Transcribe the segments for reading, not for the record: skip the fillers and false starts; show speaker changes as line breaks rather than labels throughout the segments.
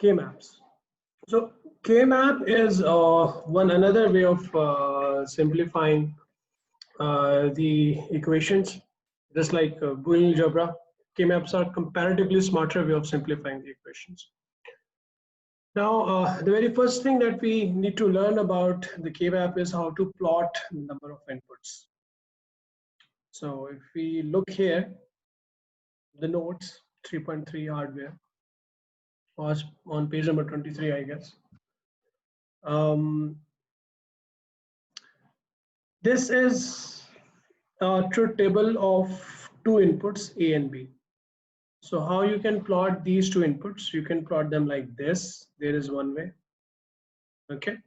K-maps. So K-map is one another way of simplifying the equations, just like Boolean algebra. K-maps are comparatively smarter way of simplifying the equations. Now, the very first thing that we need to learn about the K-map is how to plot the number of inputs. So if we look here, the notes 3.3 hardware was on page number 23, I guess. This is a truth table of two inputs, A and B. So how you can plot these two inputs? You can plot them like this. There is one way. Okay.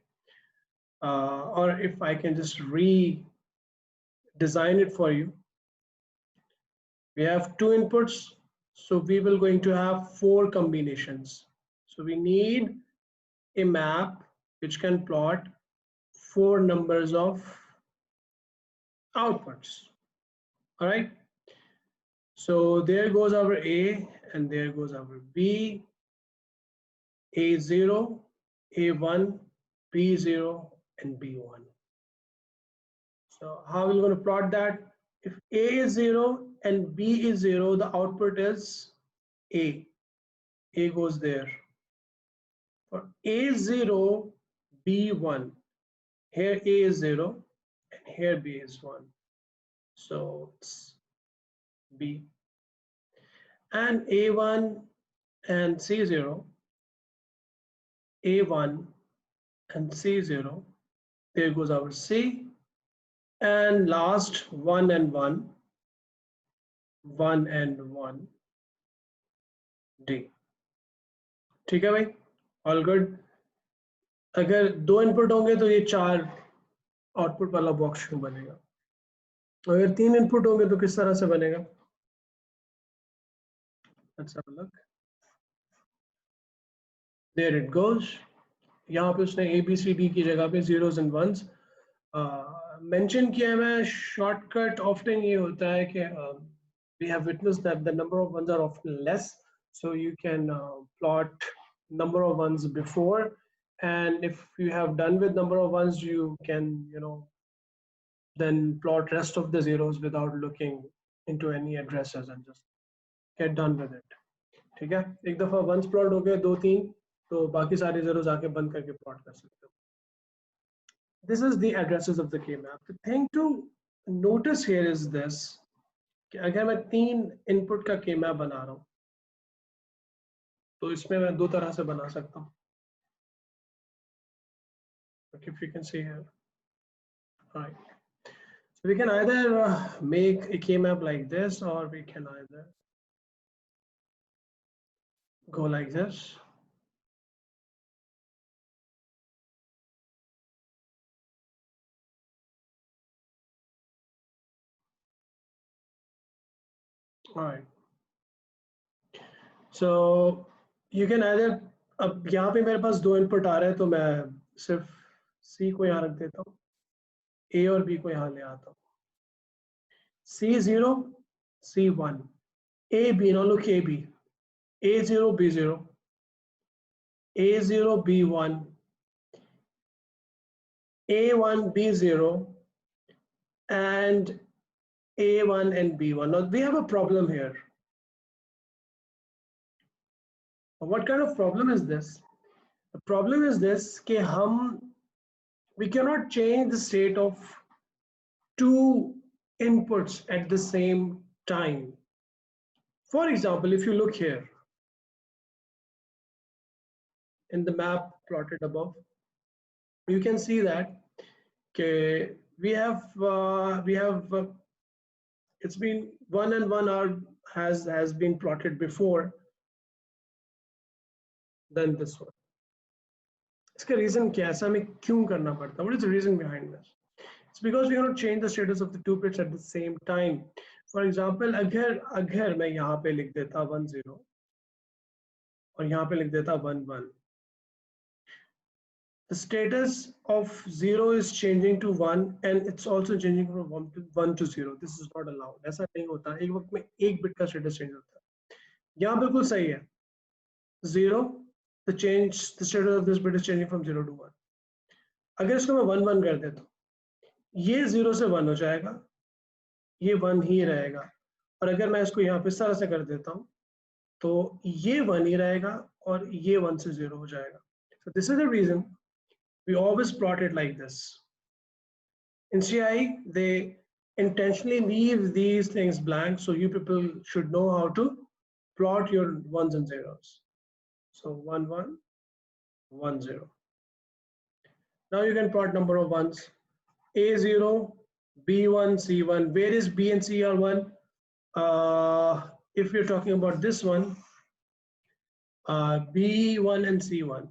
Or if I can just redesign it for you. We have two inputs, so we will going to have four combinations. So we need a map which can plot four numbers of outputs. All right. So there goes our A and there goes our B, A0, A1, B0, and B1. So how are we going to plot that? If A is 0 and B is 0, the output is A. A goes there. For A0, B1, here A is 0 and here B is 1. So it's B. And A1 and C0, A1 and C0, there goes our C. And last 1 and 1, 1 and 1, D. ठीक है भाई, all good. अगर दो input होंगे तो ये चार output वाला बॉक्स क्यों बनेगा? अगर तीन इनपुट होंगे तो किस तरह से बनेगा? Let's have a look. There it goes. यहाँ पे उसने A, B, C, D की जगह पे zeros and ones मेंशन किया है. मैं शॉर्टकट ऑफ्टन ये होता है कि we have witnessed that the number of ones are often less, so you can plot number of ones before, and if you have done with number of ones, you can then plot rest of the zeros without looking into any addresses and just get done with it. ठीक है, एक दफा ones plot हो गए, दो तीन, तो बाकी सारे zeros आके बंद करके plot कर सकते हो. This is the addresses of the K-map. The thing to notice here is this, कि अगर मैं तीन इनपुट का K-map बना रहा हूँ तो इसमें मैं दो तरह से बना सकता हूँ. Okay, if you can see here. All right. So we can either make a K-map like this, or we can either go like this. All right. So you can either, अब यहाँ पे मेरे पास दो इनपुट आ रहे हैं तो मैं सिर्फ C को यहाँ रख देता हूँ, A और B को यहाँ ले आता हूँ. C0, C1, A, B. Now look AB, A0, B0, A0, B1, A1, B0, and A1 and B1. Now we have a problem here. What kind of problem is this? The problem is this, कि we cannot change the state of two inputs at the same time. For example, if you look here in the map plotted above, you can see that we have it's been 1 and 1 are has been plotted before than this one. इसका reason क्या है? ऐसा हमें क्यों करना पड़ता? What is the reason behind this? It's because we cannot change the status of the two bits at the same time. For example, अगर मैं यहाँ पे लिख देता 1 0 और यहाँ पे लिख देता 1 1, the status of 0 is changing to 1 and it's also changing from 1 to 0. This is not allowed. ऐसा नहीं होता. एक वक्त में एक बिट का status change होता है. यहाँ बिल्कुल सही है. 0 the status of this bit is changing from 0 to 1. अगर इसको मैं 1 1 कर देता हूँ, ये 0 से 1 हो जाएगा, ये 1 ही रहेगा, और अगर मैं इसको यहाँ पे इस तरह से कर देता हूँ तो ये 1 ही रहेगा और ये 1 से 0 हो जाएगा. So this is the reason we always plot it like this. In CI, they intentionally leave these things blank, so you people should know how to plot your ones and zeros. So 1 1 1 0. Now you can plot number of ones. A0, B1, C1. Where is B and C are 1? If you're talking about this one, B1 and C1.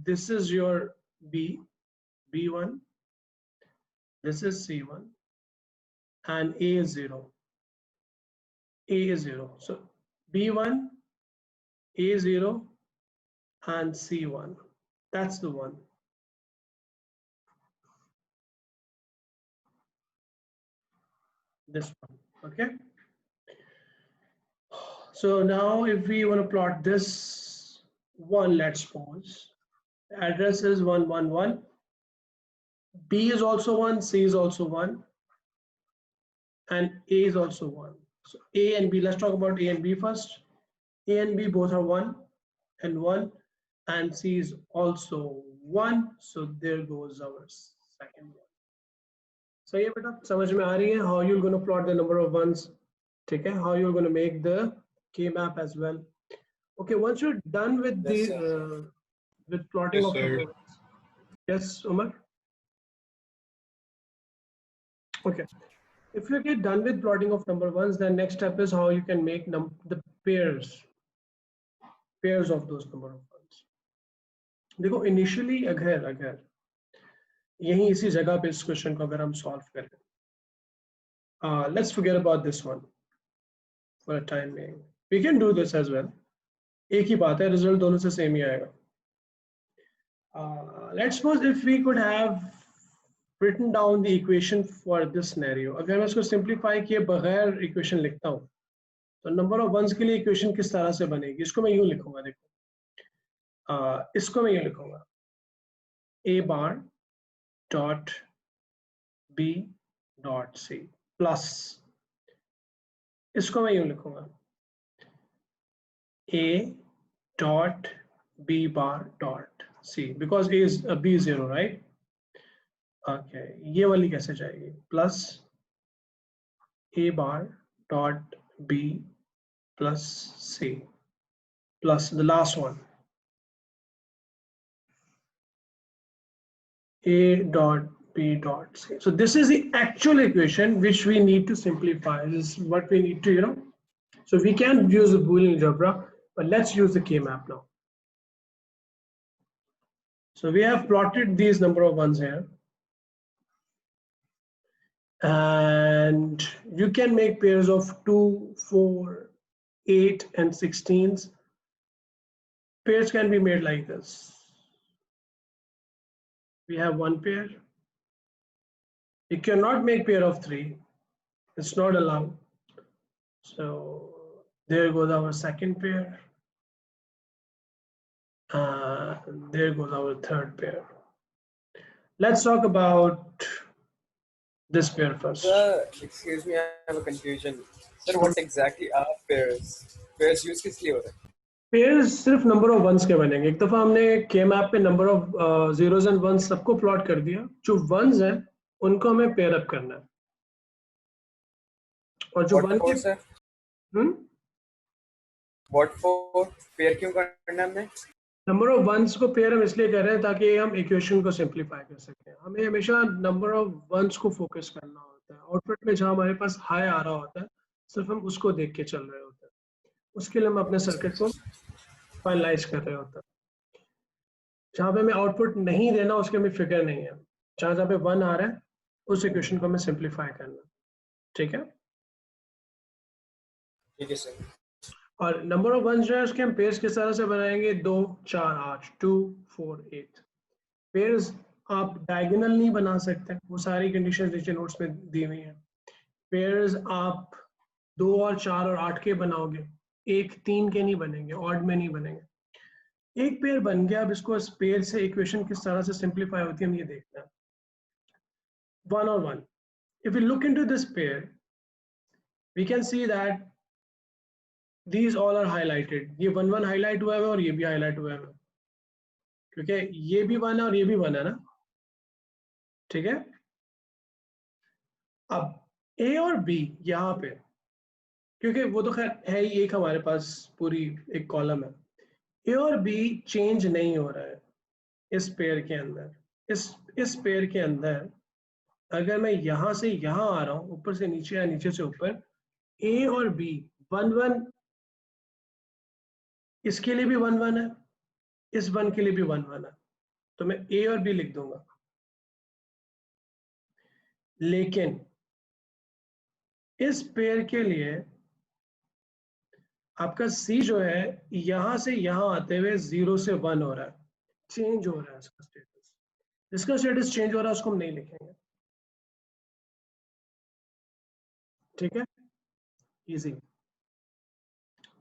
This is your B1. This is C1, and A is 0. A is 0. So B1, A0, and C1. That's the one. This one. Okay. So now if we want to plot this one, let's suppose the address is 111. B is also 1, C is also 1, and A is also 1. So A and B, let's talk about A and B first. A and B both are 1 and 1, and C is also 1. So there goes our second one. So ये बेटा समझ में आ रही है how you're going to plot the number of ones, ठीक है? How you're going to make the K map as well. Okay, once you're done with with plotting of number of ones. Yes, Umar. Okay, if you get done with plotting of number ones, then next step is how you can make the pairs of those number of ones. देखो initially अगर यहीं इसी जगह पे इस question को अगर हम सॉल्व करें, let's forget about this one for a time being. We can do this as well. एक ही बात है, रिजल्ट दोनों से सेम ही आएगा. Let's suppose if we could have written down the equation for this scenario. अगर मैं इसको सिंप्लीफाई किए बगैर इक्वेशन लिखता हूँ तो नंबर ऑफ वंस के लिए इक्वेशन किस तरह से बनेगी? इसको मैं यूं लिखूंगा, देखो इसको मैं यूं लिखूंगा a bar dot b dot c plus इसको मैं यूं लिखूंगा a dot b bar dot c because a is b is 0, right? Okay, ये वाली कैसे जाएगी? Plus a bar dot b plus c plus the last one a dot b dot c. So this is the actual equation which we need to simplify. This is what we need to, so we can use the Boolean algebra, but let's use the K map now. So we have plotted these number of ones here, and you can make pairs of 2, 4, 8, and 16s. Pairs can be made like this. We have one pair. You cannot make pair of 3. It's not allowed. So there goes our second pair. There goes our third pair. Let's talk about this pair first.
Sir, excuse me, I have a confusion. Sir, what exactly are pairs? Pairs use किस लिए होते हैं?
Pairs सिर्फ number of ones के बनेंगे. एक दफा हमने K map पे number of zeros and ones सबको plot कर दिया. जो ones हैं उनको हमें pair up करना है. और जो one के
What for? Pair क्यों करना है हमने?
नंबर ऑफ वंस को पेयर हम इसलिए कर रहे हैं ताकि हम इक्वेशन को सिंप्लीफाई कर सकें. हमें हमेशा नंबर ऑफ वंस को फोकस करना होता है. आउटपुट में जहां हमारे पास हाई आ रहा होता है सिर्फ हम उसको देख के चल रहे होते हैं. उसके लिए हम अपने सर्किट को फाइनलाइज कर रहे होते हैं. जहां पे हमें आउटपुट नहीं देना उसके हमें फिक्र नहीं है. जहां पे 1 आ रहा है उस इक्वेशन को हमें सिंप्लीफाई करना. ठीक है?
ठीक है सर.
और नंबर ऑफ वंस जो है उसके हम पेयर्स किस तरह से बनाएंगे? 2, 4, 8, 2, 4, 8. पेयर्स आप डायगोनल नहीं बना सकते, वो सारी कंडीशंस नीचे नोट्स में दी हुई हैं. पेयर्स आप 2 और 4 और 8 के बनाओगे एक 3 के नहीं बनेंगे, ऑड में नहीं बनेंगे। एक पेयर बन गया। अब इसको इस पेयर से इक्वेशन किस तरह से सिंप्लीफाई होती है हम ये देखते हैं। 1 और 1, if we look into this pair we can see that these all are highlighted. ये 1 1 हाईलाइट हुआ है और ये भी हाईलाइट हुआ है, क्योंकि ये भी 1 है और ये भी 1 है ना, ठीक है। अब A और B यहाँ पे, क्योंकि वो तो खैर है ही एक, हमारे पास पूरी एक कॉलम है। A और B चेंज नहीं हो रहा है इस पेयर के अंदर। इस पेयर के अंदर अगर मैं यहाँ से यहाँ आ रहा हूँ, ऊपर से नीचे या नीचे से ऊपर, A और B 1 1, इसके लिए भी 1 1 है, इस 1 के लिए भी 1 1 है, तो मैं A और B लिख दूंगा। लेकिन इस पेयर के लिए आपका C जो है यहां से यहां आते हुए 0 से 1 हो रहा है, चेंज हो रहा है इसका स्टेटस। जिसका स्टेटस चेंज हो रहा है उसको हम नहीं लिखेंगे, ठीक है, इजी।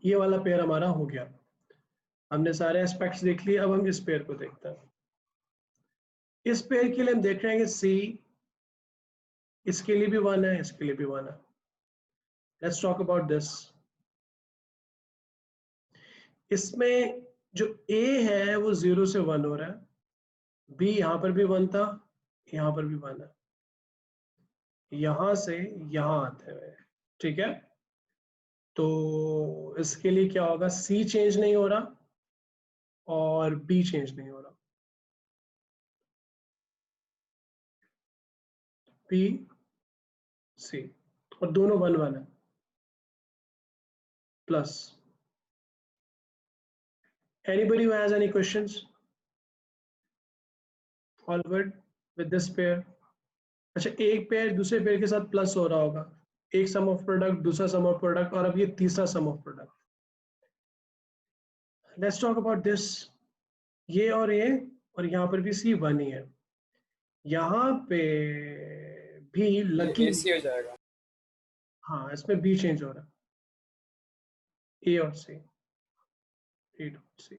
ये वाला पेयर हमारा हो गया। हमने सारे एस्पेक्ट्स देख लिए, अब हम इस पेयर को देखते हैं। इस पेयर के लिए हम देख रहे हैं कि C इसके लिए भी 1 है, इसके लिए भी 1 है। Let's talk about this. इसमें जो A है वो 0 से 1 हो रहा है, B यहां पर भी 1 था, यहां पर भी 1 है, यहां से यहां आते हुए, ठीक है। तो इसके लिए क्या होगा, C चेंज नहीं हो रहा और B चेंज नहीं हो रहा, B C, और दोनों 1 1 है, plus. Anybody who has any questions? All good with this pair? अच्छा, एक पेयर दूसरे पेयर के साथ प्लस हो रहा होगा, एक सम ऑफ प्रोडक्ट, दूसरा सम ऑफ प्रोडक्ट, और अब ये तीसरा sum of product. Let's talk about this. ये और यहाँ पर भी C 1 ही है, यहाँ पे भी लकी,
AC हो जाएगा।
हाँ इसमें B चेंज हो रहा है, A और C, A dot C।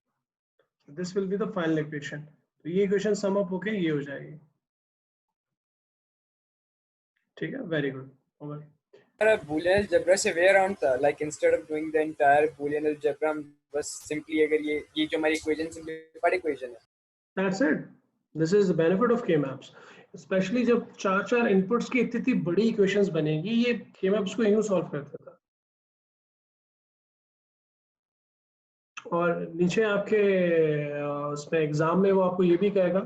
This will be the final equation. तो ये इक्वेशन सम अप होके ये हो जाएगी, ठीक है, वेरी गुड, ओवर।
हमारा boolean algebra से way around था, like instead of doing the entire boolean algebra हम बस simply अगर ये जो हमारी equation simplified equation है।
That's it. This is the benefit of K-maps. Especially जब 4 इनपुट्स की इतनी बड़ी इक्वेशंस बनेगी, ये K-maps को यूं सॉल्व करता था। और नीचे आपके उसमें एग्जाम में वो आपको ये भी कहेगा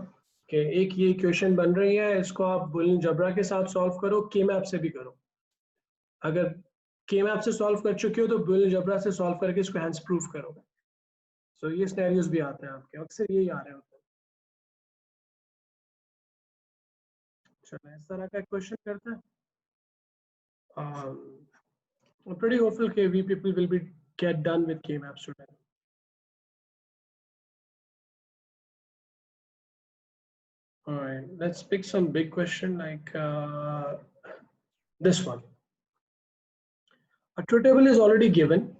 कि एक ये इक्वेशन बन रही है, इसको आप बूलियन अलजेब्रा के साथ सॉल्व करो, K-मैप से भी करो। अगर K-मैप से सॉल्व कर चुके हो तो बूलियन अलजेब्रा से सॉल्व करके इसको हेंस प्रूफ करोगे। सो ये सिनेरियोस भी आते हैं आपके, अक्सर यही आ रहे होते हैं। चलो इस तरह का क्वेश्चन करते हैं। I'm pretty hopeful that we people will be get done with K-maps today. All right, let's pick some big question like this one. A truth table is already given.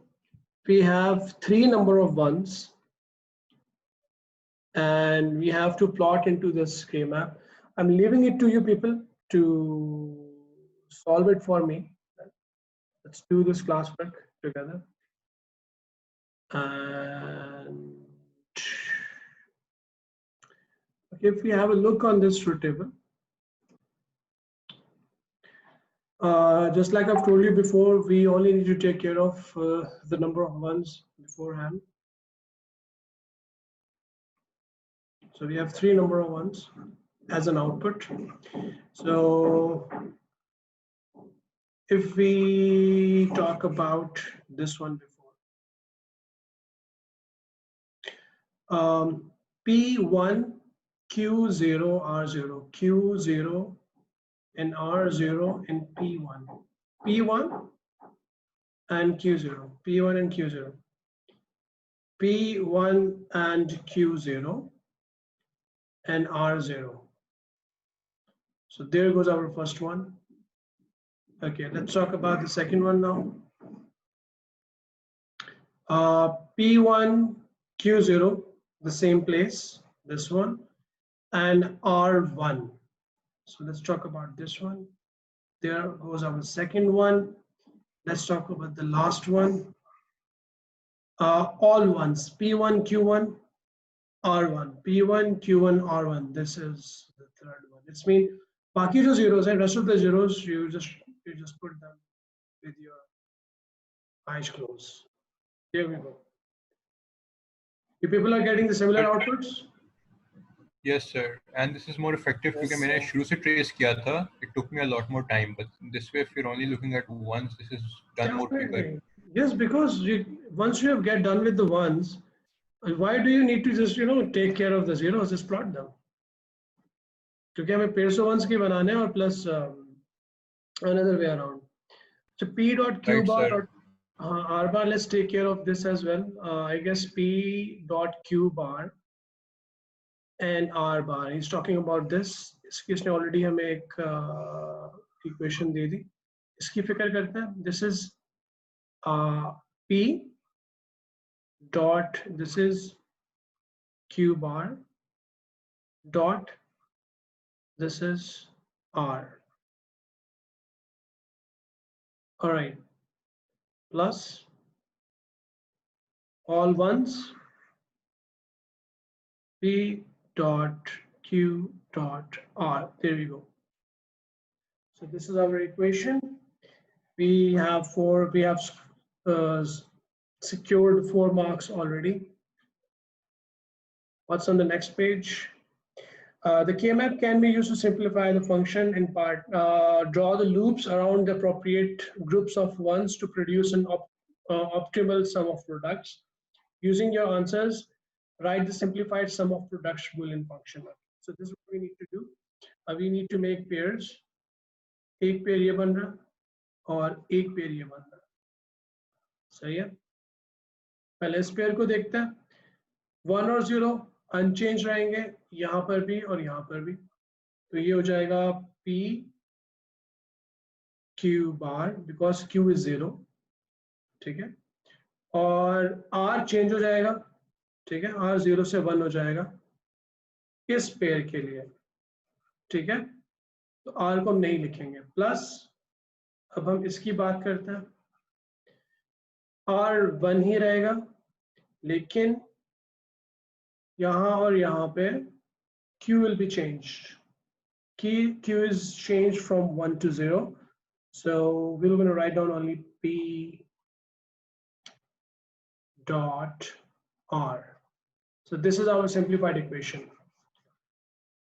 We have 3 number of ones and we have to plot into this K-map. I'm leaving it to you people to solve it for me. Let's do this classwork together. And if we have a look on this truth table, just like I've told you before, we only need to take care of the number of ones beforehand. So we have 3 number of ones as an output. So if we talk about this one before, P1, Q0, R0, Q0 and R0 and P1, P1 and Q0, P1 and Q0, P1 and Q0 and R0. So there goes our first one. Okay, let's talk about the second one now. P1 Q0, the same place, this one, and R1. So let's talk about this one. There goes our second one. Let's talk about the last one. All ones, P1 Q1 R1, P1 Q1 R1. This is the third one. It's mean बाकी जो zeros है, rest of the zeros you just put them with your eyes closed. Here we go. You people are getting the similar outputs.
Yes, sir. And this is more effective
Yes,
because मैंने
sir.
शुरू से trace किया था. It took me a lot more time, but this way, if you're only looking at ones, this is done more quicker.
Definitely. Yes, because once you have get done with the ones, why do you need to just take care of the zeros? Just plot them. क्योंकि हमें pairs of ones की बनाने हैं और plus another way around. So P dot Q
Right,
bar
sir.
dot R bar. Let's take care of this as well. I guess P dot Q bar and R bar. He's talking about this. इसने already हमें एक equation दे दी. इसकी फिक्र करते हैं. This is P dot, this is Q bar dot, this is R. All right, plus all ones, P dot Q dot R. There we go. So this is our equation. We have secured 4 marks already. What's on the next page? The K-map can be used to simplify the function in part. Draw the loops around the appropriate groups of ones to produce an optimal sum of products. Using your answers, write the simplified sum of products Boolean function. So this is what we need to do. We need to make pairs. एक pair ये बन रहा और एक pair ये बन रहा. सही है. पहले इस पेयर को देखते हैं. 1 और 0 अनचेंज रहेंगे यहाँ पर भी और यहाँ पर भी. तो ये हो जाएगा P Q bar because Q is 0. ठीक है. और R चेंज हो जाएगा. ठीक है. R 0 से 1 हो जाएगा इस पेयर के लिए. ठीक है. तो R को हम नहीं लिखेंगे. प्लस अब हम इसकी बात करते हैं. R 1 ही रहेगा लेकिन यहाँ और यहाँ पे Q will be changed. Q is changed from 1 to 0. So we're going to write down only P dot R. So this is our simplified equation.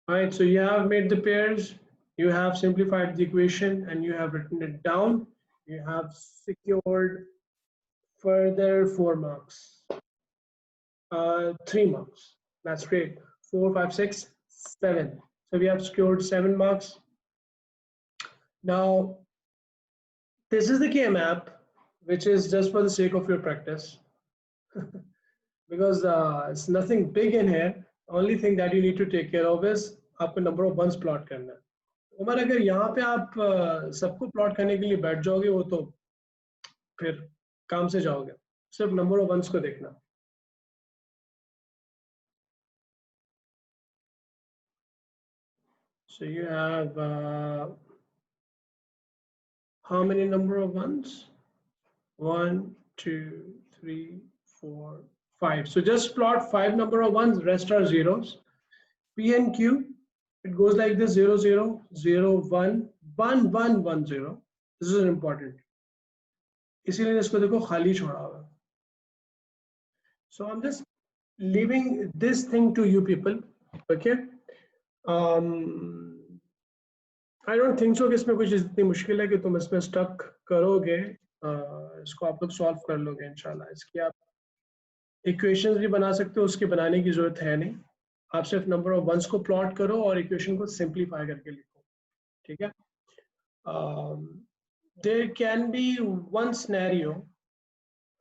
All right, so you have made the pairs, you have simplified the equation, and you have written it down. You have secured further 4 marks. 3 marks. That's great. 4, 5, 6, 7. So we have secured 7 marks. Now, this is the K-map, which is just for the sake of your practice. Because it's nothing big in here. Only thing that you need to take care of is आपको number of ones plot करना है. उमर अगर यहाँ पे आप सबको plot करने के लिए बैठ जाओगे वो तो फिर काम से जाओगे. सिर्फ number of ones को देखना. So you have how many number of ones? 1, 2, 3, 4, 5. So just plot 5 number of ones, rest are zeros. P and Q, it goes like this: 0, 0, 0, 1, 1, 1, 1, 0. This is important. इसीलिए इसको देखो खाली छोड़ा हुआ. So I'm just leaving this thing to you people. Okay. I don't think so कि इसमें कुछ इतनी मुश्किल है कि तुम इसमें stuck करोगे. इसको आप लोग solve कर लोगे इंशाल्लाह. इसकी आप equations भी बना सकते हो, उसके बनाने की जरूरत है नहीं. आप सिर्फ number of ones को plot करो और equation को simplify करके लिखो. ठीक है. There can be one scenario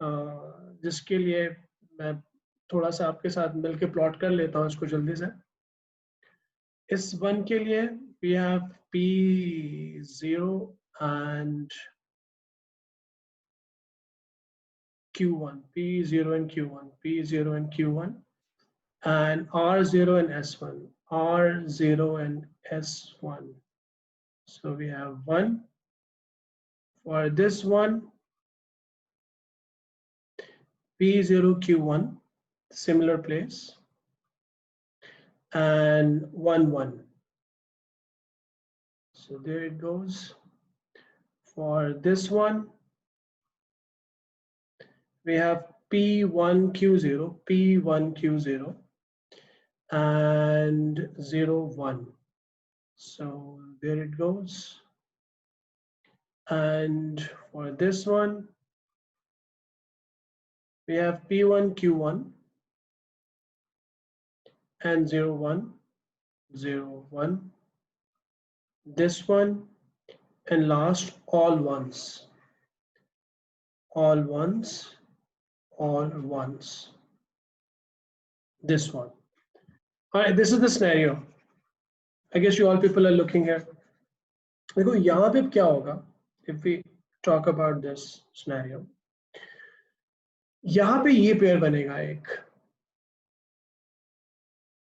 जिसके लिए मैं थोड़ा सा आपके साथ मिलके plot कर लेता हूँ इसको जल्दी से. इस 1 के लिए we have P0 and Q1, P0 and Q1, P0 and Q1, and R0 and S1, R0 and S1. So we have 1. For this one, P0 Q1, similar place, and 1 1. So there it goes. For this one, we have P1 Q0, P1 Q0, and 0 1. So there it goes. And for this one, we have P1 Q1 and 0 1, 0 1. This one, and last, all ones, all ones, all ones. This one. All right, this is the scenario. I guess you all people are looking here. देखो यहाँ पे क्या होगा? If we talk about this scenario, यहाँ पे ये pair बनेगा एक,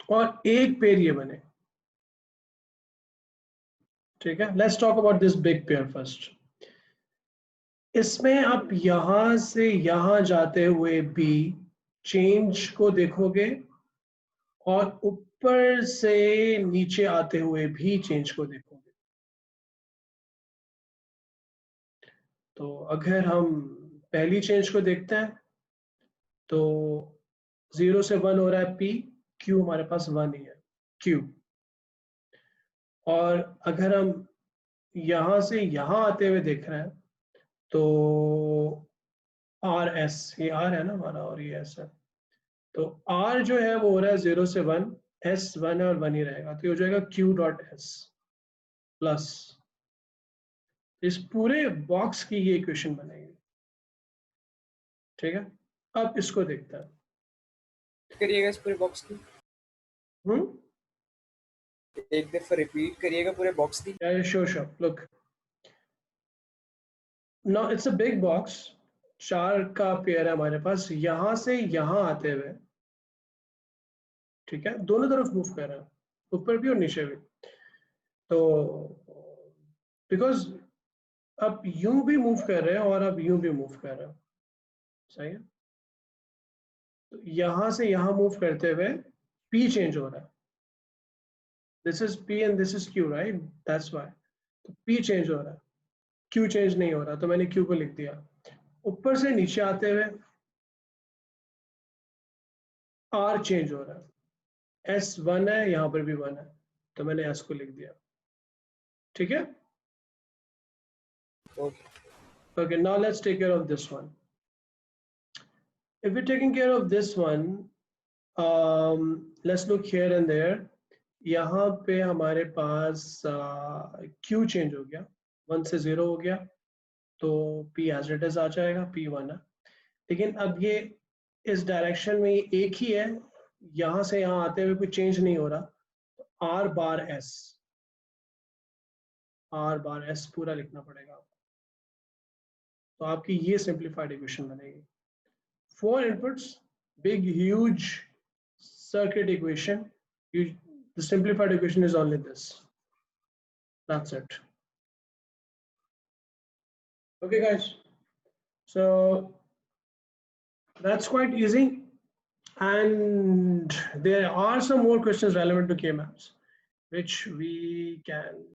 और एक पेयर ये बने. ठीक है? Let's talk about this big pair first. इसमें आप यहां से यहां जाते हुए भी चेंज को देखोगे और ऊपर से नीचे आते हुए भी चेंज को देखोगे. तो अगर हम पहली चेंज को देखते हैं तो 0 से 1 हो रहा है P, Q हमारे पास 1 ही है, Q. और अगर हम यहां से यहां आते हुए देख रहे हैं तो R S, ये R है ना हमारा और ये S है, तो R जो है वो हो रहा है 0 से 1, S 1 है और 1 ही रहेगा, तो ये हो जाएगा Q डॉट S प्लस. इस पूरे बॉक्स की ये इक्वेशन बनेगी. ठीक है? अब इसको देखते हैं.
करिएगा इस पूरे बॉक्स की. एक दफा रिपीट करिएगा पूरे बॉक्स की.
Yeah, sure. Look, now it's a big box. 4 का पेयर है हमारे पास, यहां से यहां आते हुए. ठीक है? दोनों तरफ मूव कर रहा है, ऊपर भी और नीचे भी. तो बिकॉज अब यूं भी मूव कर रहे हैं और अब यूं भी मूव कर रहे हैं. सही है? तो यहां से यहां मूव करते हुए P चेंज हो रहा है. This is P and this is Q, right? That's why. तो P चेंज हो रहा है, Q चेंज नहीं हो रहा, तो मैंने Q को लिख दिया. ऊपर से नीचे आते हुए R चेंज हो रहा है, S 1 है, यहां पर भी 1 है, तो मैंने S को लिख दिया. ठीक है? Okay, now let's take care of this one. If we're taking care of this one, let's look here and there. यहाँ पे हमारे पास Q चेंज हो गया, 1 से 0 हो गया, तो P as it is आ जाएगा, P1 है. लेकिन अब ये इस डायरेक्शन में एक ही है, यहाँ से यहाँ आते हुए कोई चेंज नहीं हो रहा, तो R बार S पूरा लिखना पड़ेगा. तो आपकी ये सिंप्लीफाइड इक्वेशन बनेगी. 4 inputs, big huge circuit equation. The simplified equation is only this. That's it. Okay, guys. So that's quite easy. And there are some more questions relevant to K-maps, which we can